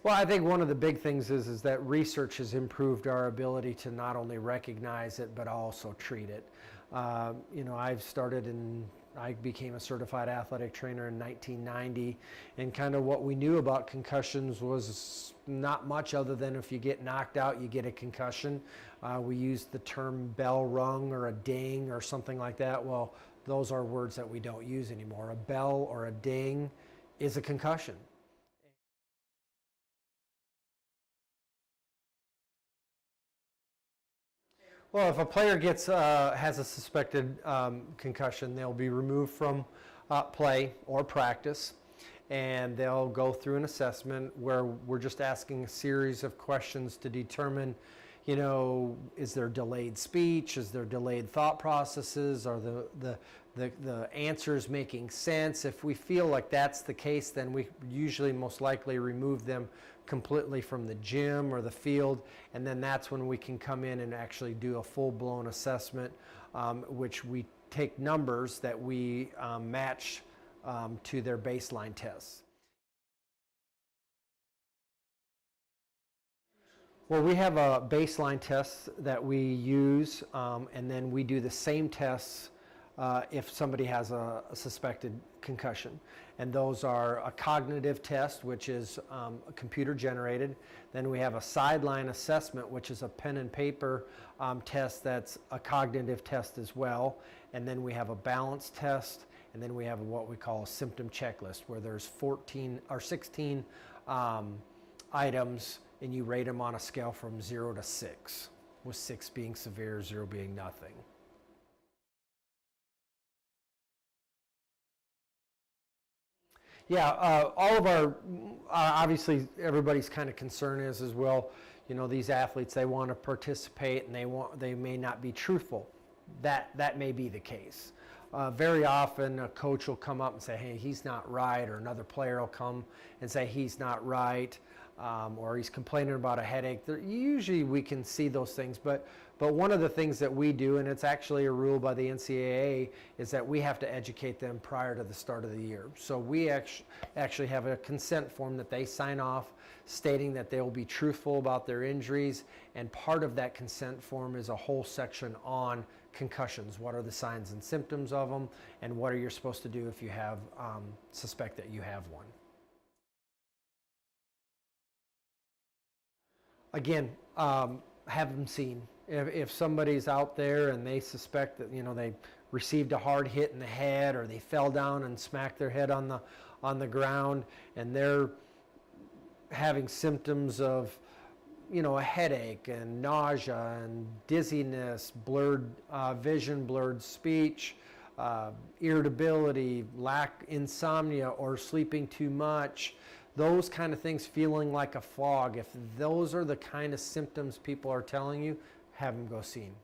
Well, I think one of the big things is that research has improved our ability to not only recognize it, but also treat it. I became a certified athletic trainer in 1990, and kind of what we knew about concussions was not much other than if you get knocked out, you get a concussion. We used the term bell rung or a ding or something like that. Well, those are words that we don't use anymore. A bell or a ding is a concussion. Well, if a player has a suspected concussion, they'll be removed from play or practice, and they'll go through an assessment where we're just asking a series of questions to determine, is there delayed speech, is there delayed thought processes, are the answers making sense? If we feel like that's the case, then we usually most likely remove them completely from the gym or the field, and then that's when we can come in and actually do a full-blown assessment, which we take numbers that we match to their baseline tests. Well, we have a baseline test that we use, and then we do the same tests if somebody has a suspected concussion. And those are a cognitive test, which is computer generated. Then we have a sideline assessment, which is a pen and paper test that's a cognitive test as well. And then we have a balance test, and then we have what we call a symptom checklist, where there's 14 or 16 items, and you rate them on a scale from 0 to 6, with 6 being severe, 0 being nothing. Yeah, all of our, obviously everybody's kind of concern is as well, these athletes, they want to participate and they may not be truthful. That may be the case. Very often a coach will come up and say, hey, he's not right, or another player will come and say he's not right, or he's complaining about a headache. Usually we can see those things, but one of the things that we do, and it's actually a rule by the NCAA, is that we have to educate them prior to the start of the year. So we actually have a consent form that they sign off stating that they will be truthful about their injuries, and part of that consent form is a whole section on concussions. What are the signs and symptoms of them, and what are you supposed to do if you have suspect that you have one. Again, have them seen. If somebody's out there and they suspect that they received a hard hit in the head, or they fell down and smacked their head on the ground, and they're having symptoms of a headache and nausea and dizziness, blurred vision, blurred speech, irritability, insomnia, or sleeping too much, those kind of things, feeling like a fog. If those are the kind of symptoms people are telling you, have them go see them.